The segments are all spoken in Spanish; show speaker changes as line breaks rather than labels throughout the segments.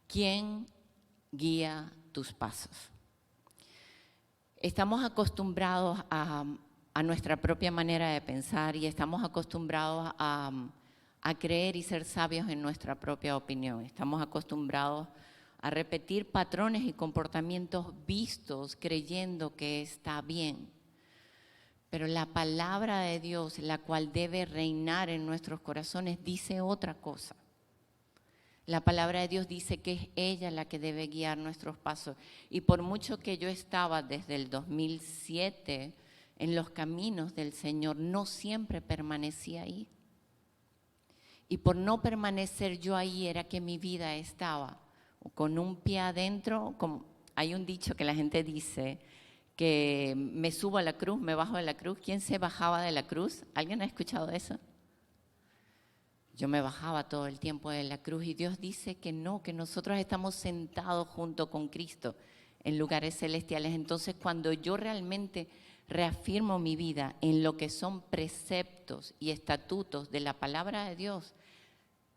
¿Quién guía tus pasos? Estamos acostumbrados a nuestra propia manera de pensar y estamos acostumbrados a creer y ser sabios en nuestra propia opinión. Estamos acostumbrados a repetir patrones y comportamientos vistos creyendo que está bien. Pero la palabra de Dios, la cual debe reinar en nuestros corazones, dice otra cosa. La palabra de Dios dice que es ella la que debe guiar nuestros pasos. Y por mucho que yo estaba desde el 2007 en los caminos del Señor, no siempre permanecí ahí. Y por no permanecer yo ahí era que mi vida estaba con un pie adentro. Hay un dicho que la gente dice que me subo a la cruz, me bajo de la cruz. ¿Quién se bajaba de la cruz? ¿Alguien ha escuchado eso? Yo me bajaba todo el tiempo de la cruz y Dios dice que no, que nosotros estamos sentados junto con Cristo en lugares celestiales. Entonces, cuando yo realmente reafirmo mi vida en lo que son preceptos y estatutos de la palabra de Dios,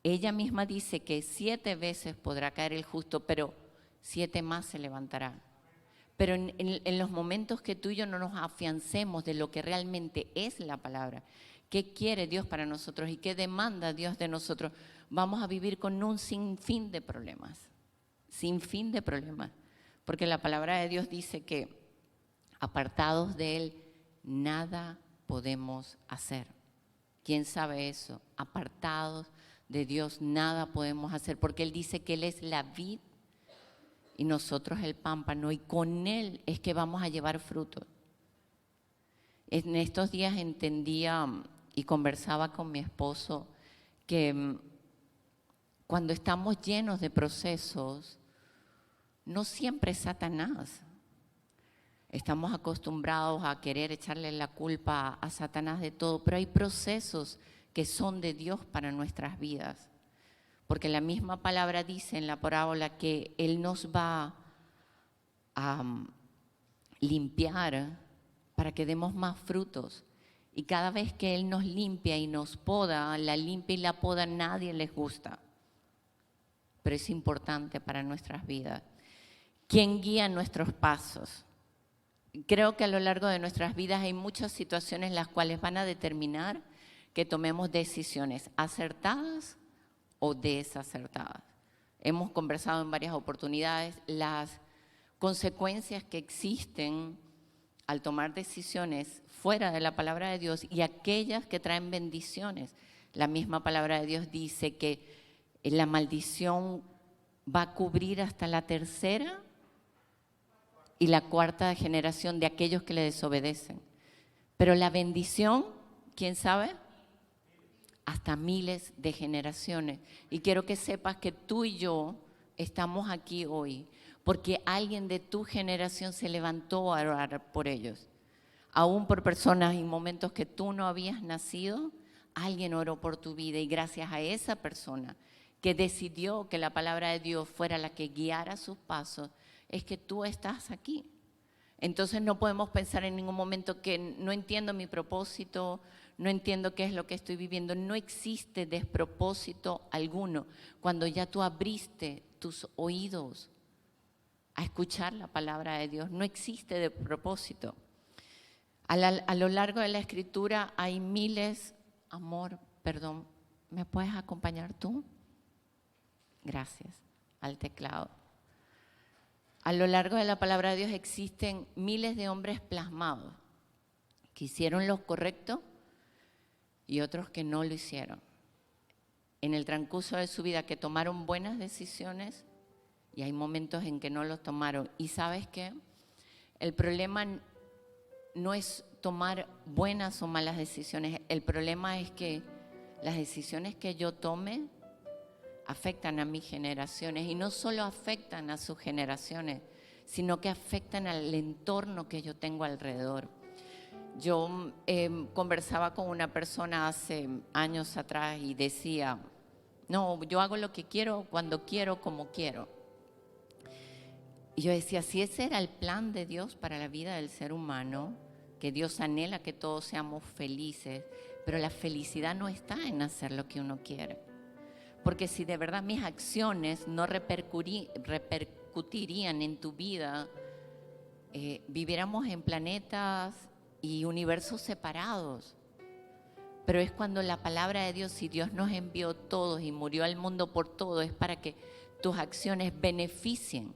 ella misma dice que 7 veces podrá caer el justo, pero 7 más se levantará. Pero en los momentos que tú y yo no nos afiancemos de lo que realmente es la palabra, qué quiere Dios para nosotros y qué demanda Dios de nosotros, vamos a vivir con un sinfín de problemas, porque la palabra de Dios dice que apartados de Él nada podemos hacer. ¿Quién sabe eso? Apartados de Dios nada podemos hacer, porque Él dice que Él es la vid y nosotros el pámpano, y con Él es que vamos a llevar fruto. En estos días entendía y conversaba con mi esposo que cuando estamos llenos de procesos, no siempre es Satanás. Estamos acostumbrados a querer echarle la culpa a Satanás de todo, pero hay procesos que son de Dios para nuestras vidas. Porque la misma palabra dice en la parábola que Él nos va a limpiar para que demos más frutos. Y cada vez que Él nos limpia y nos poda, la limpia y la poda nadie les gusta. Pero es importante para nuestras vidas. ¿Quién guía nuestros pasos? Creo que a lo largo de nuestras vidas hay muchas situaciones las cuales van a determinar que tomemos decisiones acertadas o desacertadas. Hemos conversado en varias oportunidades las consecuencias que existen al tomar decisiones fuera de la palabra de Dios y aquellas que traen bendiciones. La misma palabra de Dios dice que la maldición va a cubrir hasta la 3ª y la 4ª generación de aquellos que le desobedecen. Pero la bendición, ¿quién sabe? Hasta miles de generaciones. Y quiero que sepas que tú y yo estamos aquí hoy porque alguien de tu generación se levantó a orar por ellos. Aún por personas en momentos que tú no habías nacido, alguien oró por tu vida y gracias a esa persona que decidió que la palabra de Dios fuera la que guiara sus pasos, es que tú estás aquí. Entonces no podemos pensar en ningún momento que no entiendo mi propósito, no entiendo qué es lo que estoy viviendo. No existe despropósito alguno cuando ya tú abriste tus oídos a escuchar la palabra de Dios. No existe despropósito. A lo largo de la Escritura hay miles, ¿me puedes acompañar tú? Gracias, al teclado. A lo largo de la palabra de Dios existen miles de hombres plasmados que hicieron lo correcto y otros que no lo hicieron. En el transcurso de su vida que tomaron buenas decisiones y hay momentos en que no los tomaron. ¿Y sabes qué? El problema no es tomar buenas o malas decisiones. El problema es que las decisiones que yo tome afectan a mis generaciones y no solo afectan a sus generaciones, sino que afectan al entorno que yo tengo alrededor. Yo conversaba con una persona hace años atrás y decía, no, yo hago lo que quiero, cuando quiero, como quiero. Y yo decía, si ese era el plan de Dios para la vida del ser humano, que Dios anhela que todos seamos felices, pero la felicidad no está en hacer lo que uno quiere. Porque si de verdad mis acciones no repercutirían en tu vida, viviéramos en planetas y universos separados. Pero es cuando la palabra de Dios, si Dios nos envió todos y murió al mundo por todo, es para que tus acciones beneficien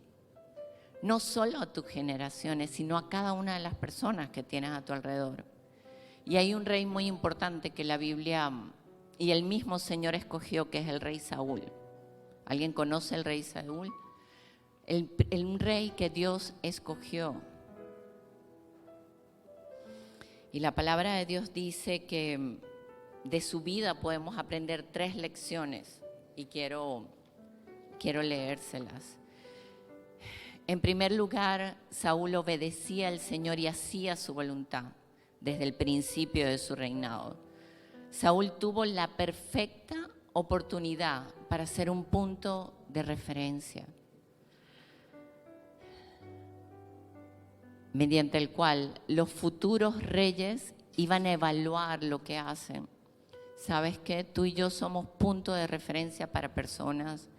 no solo a tus generaciones, sino a cada una de las personas que tienes a tu alrededor. Y hay un rey muy importante que la Biblia y el mismo Señor escogió, que es el rey Saúl. ¿Alguien conoce el rey Saúl? Un rey que Dios escogió. Y la palabra de Dios dice que de su vida podemos aprender 3 lecciones y quiero leérselas. En primer lugar, Saúl obedecía al Señor y hacía su voluntad desde el principio de su reinado. Saúl tuvo la perfecta oportunidad para ser un punto de referencia, mediante el cual los futuros reyes iban a evaluar lo que hacen. ¿Sabes qué? Tú y yo somos punto de referencia para personas,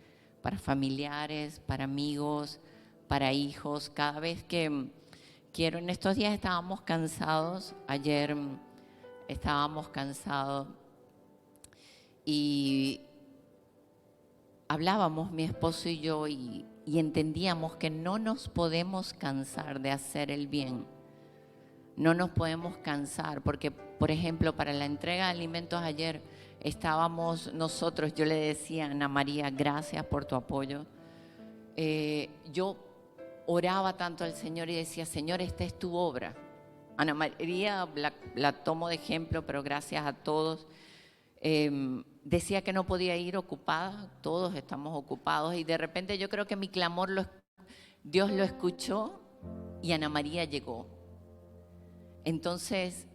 para familiares, para amigos, para hijos. Cada vez que en estos días estábamos cansados, ayer estábamos cansados y hablábamos mi esposo y yo y entendíamos que no nos podemos cansar de hacer el bien. No nos podemos cansar porque, por ejemplo, para la entrega de alimentos ayer estábamos nosotros, yo le decía a Ana María, gracias por tu apoyo. Yo oraba tanto al Señor y decía, Señor, esta es tu obra. Ana María la tomo de ejemplo, pero gracias a todos. Decía que no podía ir ocupada, todos estamos ocupados y de repente yo creo que mi clamor Dios lo escuchó y Ana María llegó. Entonces,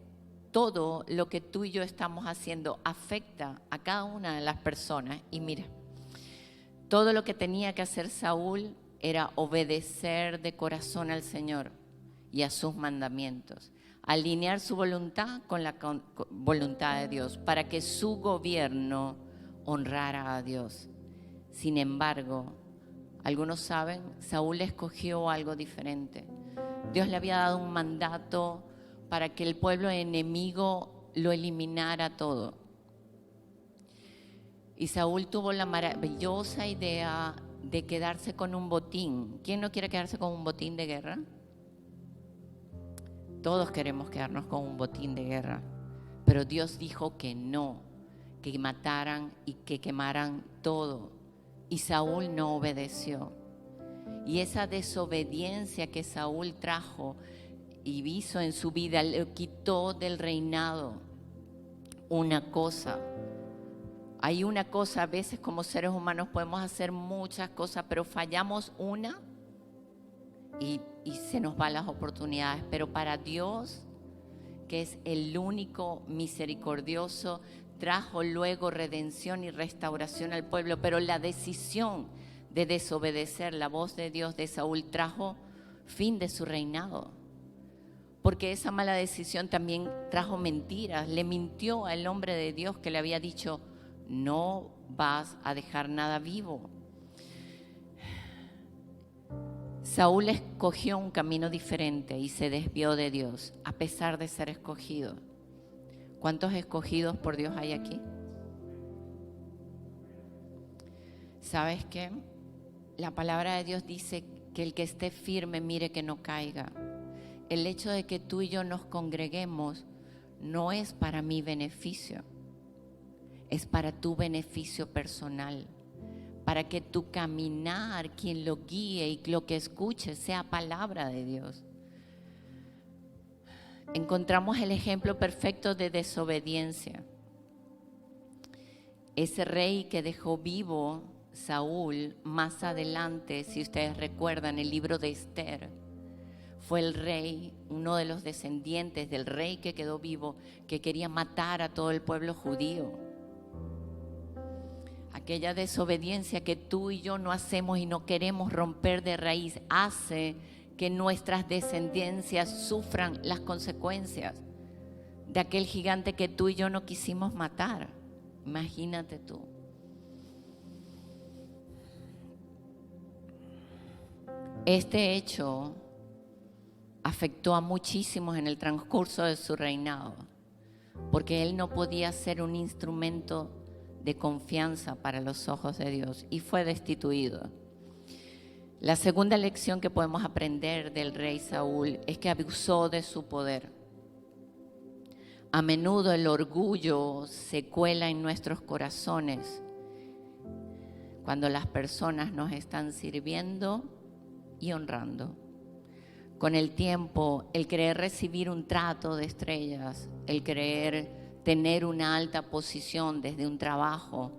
todo lo que tú y yo estamos haciendo afecta a cada una de las personas. Y mira, todo lo que tenía que hacer Saúl era obedecer de corazón al Señor y a sus mandamientos, alinear su voluntad con la voluntad de Dios para que su gobierno honrara a Dios. Sin embargo, algunos saben, Saúl escogió algo diferente. Dios le había dado un mandato para que el pueblo enemigo lo eliminara todo. Y Saúl tuvo la maravillosa idea de quedarse con un botín. ¿Quién no quiere quedarse con un botín de guerra? Todos queremos quedarnos con un botín de guerra. Pero Dios dijo que no, que mataran y que quemaran todo. Y Saúl no obedeció. Y esa desobediencia que Saúl trajo y hizo en su vida, le quitó del reinado una cosa. Hay una cosa, a veces como seres humanos podemos hacer muchas cosas, pero fallamos una y se nos van las oportunidades. Pero para Dios, que es el único misericordioso, trajo luego redención y restauración al pueblo. Pero la decisión de desobedecer la voz de Dios de Saúl trajo fin de su reinado. Porque esa mala decisión también trajo mentiras. Le mintió al hombre de Dios que le había dicho, no vas a dejar nada vivo. Saúl escogió un camino diferente y se desvió de Dios, a pesar de ser escogido. ¿Cuántos escogidos por Dios hay aquí? ¿Sabes qué? La palabra de Dios dice que el que esté firme mire que no caiga. El hecho de que tú y yo nos congreguemos no es para mi beneficio, es para tu beneficio personal, para que tu caminar, quien lo guíe y lo que escuche sea palabra de Dios. Encontramos el ejemplo perfecto de desobediencia. Ese rey que dejó vivo Saúl más adelante, si ustedes recuerdan el libro de Esther, fue el rey, uno de los descendientes del rey que quedó vivo, que quería matar a todo el pueblo judío. Aquella desobediencia que tú y yo no hacemos y no queremos romper de raíz hace que nuestras descendencias sufran las consecuencias de aquel gigante que tú y yo no quisimos matar. Imagínate tú. Este hecho afectó a muchísimos en el transcurso de su reinado, porque él no podía ser un instrumento de confianza para los ojos de Dios y fue destituido. La segunda lección que podemos aprender del rey Saúl es que abusó de su poder. A menudo el orgullo se cuela en nuestros corazones cuando las personas nos están sirviendo y honrando. Con el tiempo, el querer recibir un trato de estrellas, el querer tener una alta posición desde un trabajo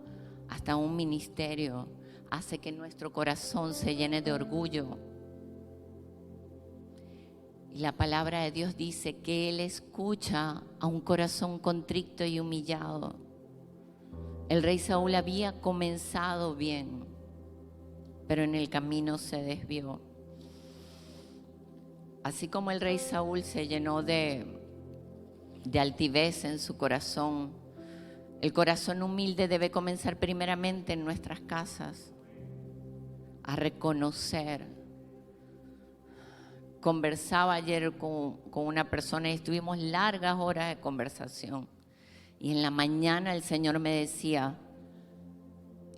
hasta un ministerio, hace que nuestro corazón se llene de orgullo. Y la palabra de Dios dice que Él escucha a un corazón contrito y humillado. El rey Saúl había comenzado bien, pero en el camino se desvió. Así como el rey Saúl se llenó de altivez en su corazón, el corazón humilde debe comenzar primeramente en nuestras casas a reconocer. Conversaba ayer con una persona y estuvimos largas horas de conversación. Y en la mañana el Señor me decía,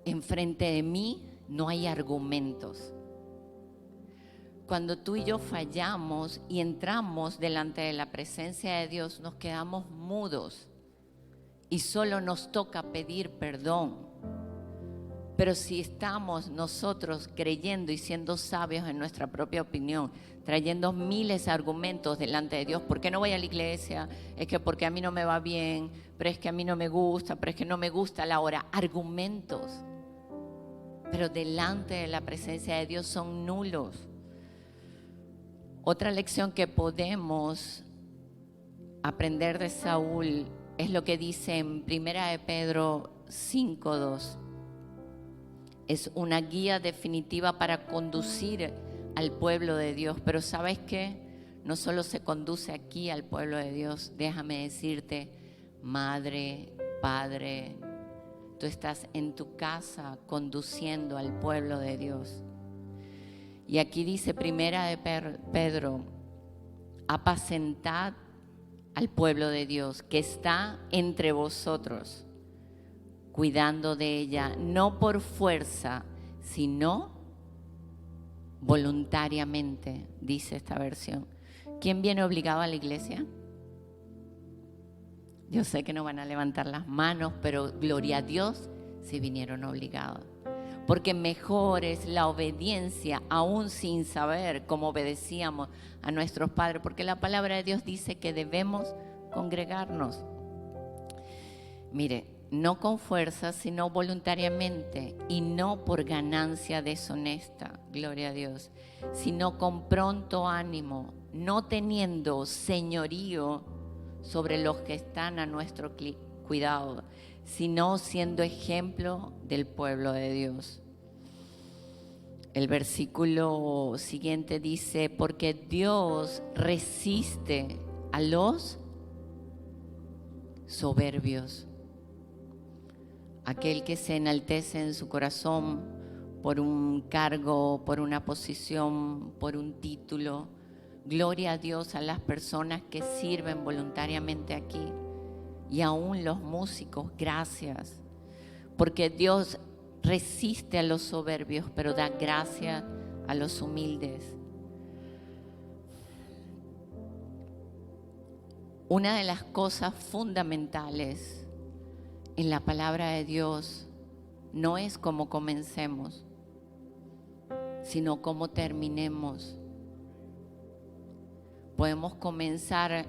enfrente de mí no hay argumentos. Cuando tú y yo fallamos y entramos delante de la presencia de Dios, nos quedamos mudos y solo nos toca pedir perdón. Pero si estamos nosotros creyendo y siendo sabios en nuestra propia opinión, trayendo miles de argumentos delante de Dios, ¿por qué no voy a la iglesia? Es que porque a mí no me va bien, pero es que a mí no me gusta, pero es que no me gusta la hora. Argumentos. Pero delante de la presencia de Dios son nulos. Otra lección que podemos aprender de Saúl es lo que dice en 1 de Pedro 5:2. Es una guía definitiva para conducir al pueblo de Dios. Pero ¿sabes qué? No solo se conduce aquí al pueblo de Dios. Déjame decirte, madre, padre, tú estás en tu casa conduciendo al pueblo de Dios. Y aquí dice 1 de Pedro, apacentad al pueblo de Dios que está entre vosotros, cuidando de ella, no por fuerza, sino voluntariamente, dice esta versión. ¿Quién viene obligado a la iglesia? Yo sé que no van a levantar las manos, pero gloria a Dios si vinieron obligados. Porque mejor es la obediencia, aún sin saber cómo obedecíamos a nuestros padres, porque la palabra de Dios dice que debemos congregarnos. Mire, no con fuerza, sino voluntariamente, y no por ganancia deshonesta, gloria a Dios, sino con pronto ánimo, no teniendo señorío sobre los que están a nuestro cuidado, sino siendo ejemplo del pueblo de Dios. El versículo siguiente dice, porque Dios resiste a los soberbios. Aquel que se enaltece en su corazón por un cargo, por una posición, por un título. Gloria a Dios a las personas que sirven voluntariamente aquí. Y aún los músicos, gracias. Porque Dios resiste a los soberbios, pero da gracia a los humildes. Una de las cosas fundamentales en la palabra de Dios no es cómo comencemos, sino cómo terminemos. Podemos comenzar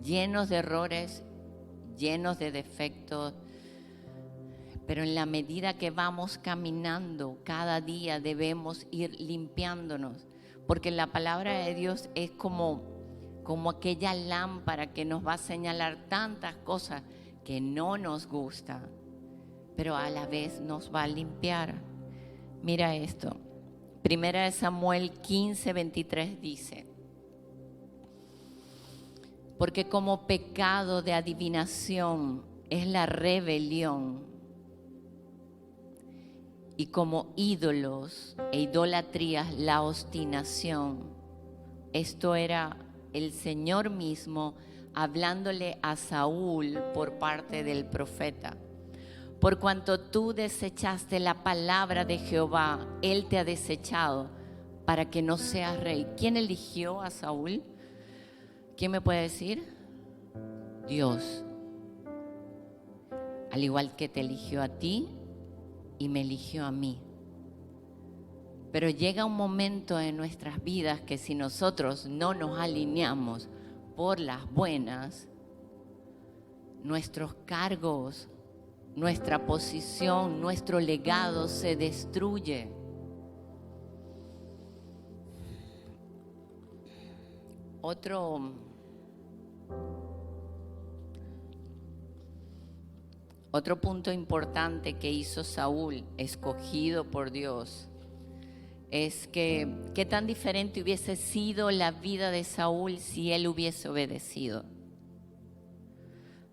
llenos de errores, llenos de defectos, pero en la medida que vamos caminando, cada día debemos ir limpiándonos, porque la palabra de Dios es como aquella lámpara que nos va a señalar tantas cosas que no nos gusta, pero a la vez nos va a limpiar. Mira esto, 1 Samuel 15:23 dice, porque como pecado de adivinación es la rebelión, y como ídolos e idolatrías la obstinación. Esto era el Señor mismo hablándole a Saúl por parte del profeta. Por cuanto tú desechaste la palabra de Jehová, Él te ha desechado para que no seas rey. ¿Quién eligió a Saúl? ¿Quién me puede decir? Dios. Al igual que te eligió a ti y me eligió a mí. Pero llega un momento en nuestras vidas que si nosotros no nos alineamos por las buenas, nuestros cargos, nuestra posición, nuestro legado se destruye. Otro punto importante que hizo Saúl, escogido por Dios, es que qué tan diferente hubiese sido la vida de Saúl si él hubiese obedecido.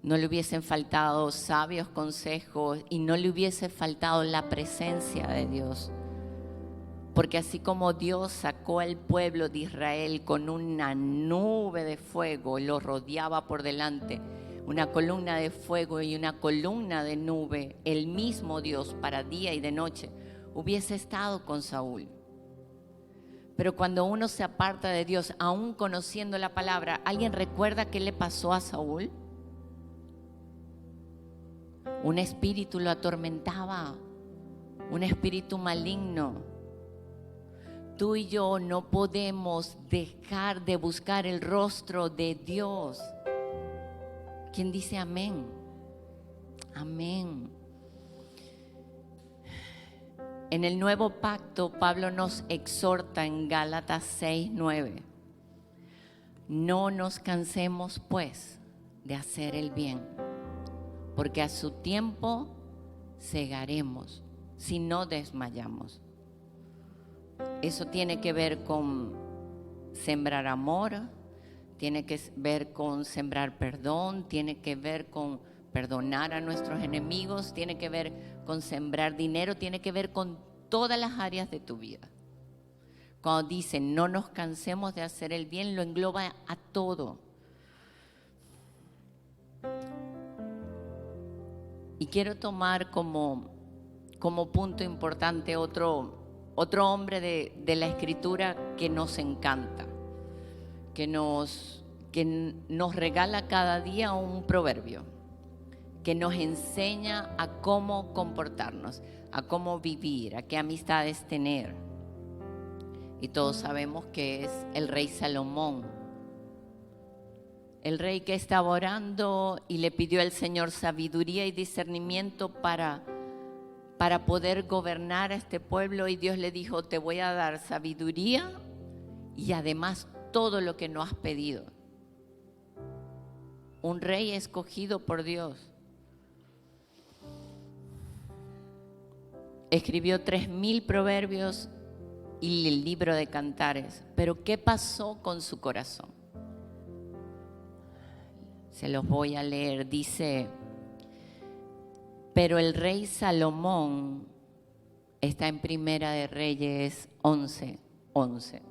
No le hubiesen faltado sabios consejos y no le hubiese faltado la presencia de Dios. Porque así como Dios sacó al pueblo de Israel con una nube de fuego, lo rodeaba por delante, una columna de fuego y una columna de nube, el mismo Dios para día y de noche, hubiese estado con Saúl. Pero cuando uno se aparta de Dios, aún conociendo la palabra, ¿alguien recuerda qué le pasó a Saúl? Un espíritu lo atormentaba, un espíritu maligno. Tú y yo no podemos dejar de buscar el rostro de Dios. ¿Quién dice amén? Amén. En el nuevo pacto, Pablo nos exhorta en Gálatas 6:9. No nos cansemos, pues, de hacer el bien, porque a su tiempo segaremos, si no desmayamos. Eso tiene que ver con sembrar amor, tiene que ver con sembrar perdón, tiene que ver con perdonar a nuestros enemigos, tiene que ver con sembrar dinero, tiene que ver con todas las áreas de tu vida. Cuando dice no nos cansemos de hacer el bien, lo engloba a todo. Y quiero tomar como punto importante otro hombre de la Escritura que nos encanta, que nos regala cada día un proverbio, que nos enseña a cómo comportarnos, a cómo vivir, a qué amistades tener. Y todos sabemos que es el rey Salomón, el rey que estaba orando y le pidió al Señor sabiduría y discernimiento para poder gobernar a este pueblo, y Dios le dijo: te voy a dar sabiduría y además todo lo que no has pedido. Un rey escogido por Dios. Escribió 3,000 proverbios y el libro de Cantares. Pero ¿qué pasó con su corazón? Se los voy a leer. Dice: pero el rey Salomón, está en Primera de Reyes 11:11.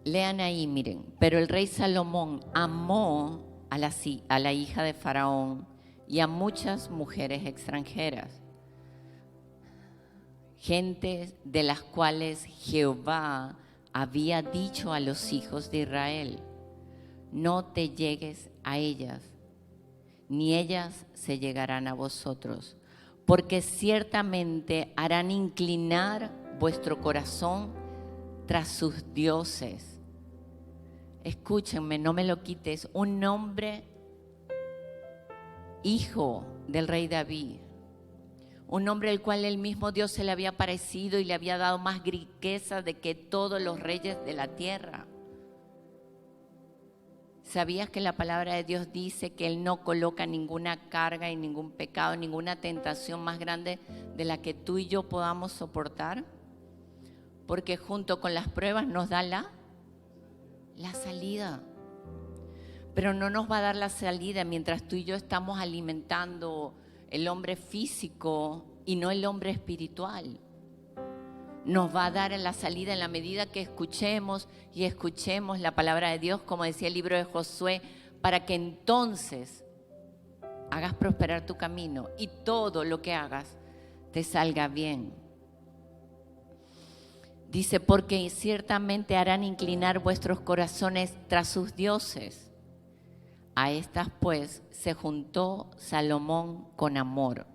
Lean ahí, miren. Pero el rey Salomón amó a la hija de Faraón y a muchas mujeres extranjeras, gentes de las cuales Jehová había dicho a los hijos de Israel: no te llegues a ellas, ni ellas se llegarán a vosotros, porque ciertamente harán inclinar vuestro corazón tras sus dioses. Escúchenme, no me lo quites. Un hombre, hijo del rey David, un hombre al cual el mismo Dios se le había aparecido y le había dado más riqueza de que todos los reyes de la tierra. ¿Sabías que la palabra de Dios dice que Él no coloca ninguna carga y ningún pecado, ninguna tentación más grande de la que tú y yo podamos soportar? Porque junto con las pruebas nos da la salida. Pero no nos va a dar la salida mientras tú y yo estamos alimentando el hombre físico y no el hombre espiritual. Nos va a dar la salida en la medida que escuchemos y escuchemos la palabra de Dios, como decía el libro de Josué, para que entonces hagas prosperar tu camino y todo lo que hagas te salga bien. Dice, porque ciertamente harán inclinar vuestros corazones tras sus dioses. A estas pues se juntó Salomón con amor.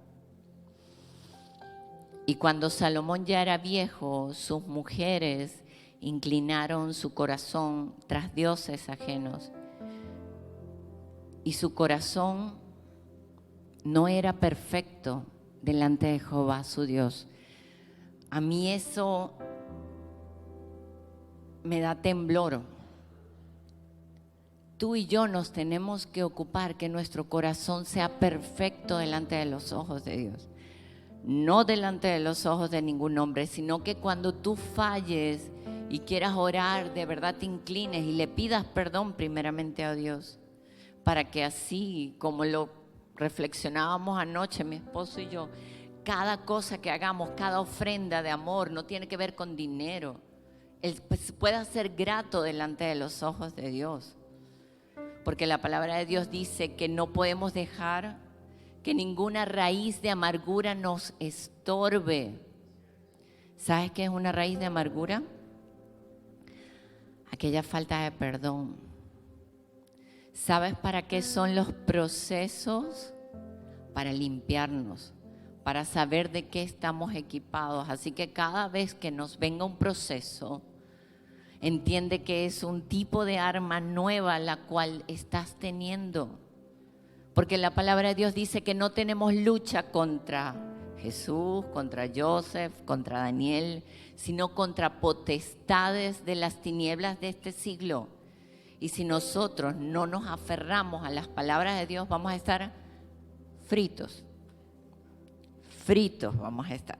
Y cuando Salomón ya era viejo, sus mujeres inclinaron su corazón tras dioses ajenos. Y su corazón no era perfecto delante de Jehová, su Dios. A mí eso me da temblor. Tú y yo nos tenemos que ocupar que nuestro corazón sea perfecto delante de los ojos de Dios. No delante de los ojos de ningún hombre, sino que cuando tú falles y quieras orar, de verdad te inclines y le pidas perdón primeramente a Dios, para que así, como lo reflexionábamos anoche mi esposo y yo, cada cosa que hagamos, cada ofrenda de amor no tiene que ver con dinero, pueda ser grato delante de los ojos de Dios, porque la palabra de Dios dice que no podemos dejar que ninguna raíz de amargura nos estorbe. ¿Sabes qué es una raíz de amargura? Aquella falta de perdón. ¿Sabes para qué son los procesos? Para limpiarnos, para saber de qué estamos equipados. Así que cada vez que nos venga un proceso, entiende que es un tipo de arma nueva la cual estás teniendo. Porque la palabra de Dios dice que no tenemos lucha contra Jesús, contra Joseph, contra Daniel, sino contra potestades de las tinieblas de este siglo. Y si nosotros no nos aferramos a las palabras de Dios, vamos a estar fritos. Fritos vamos a estar.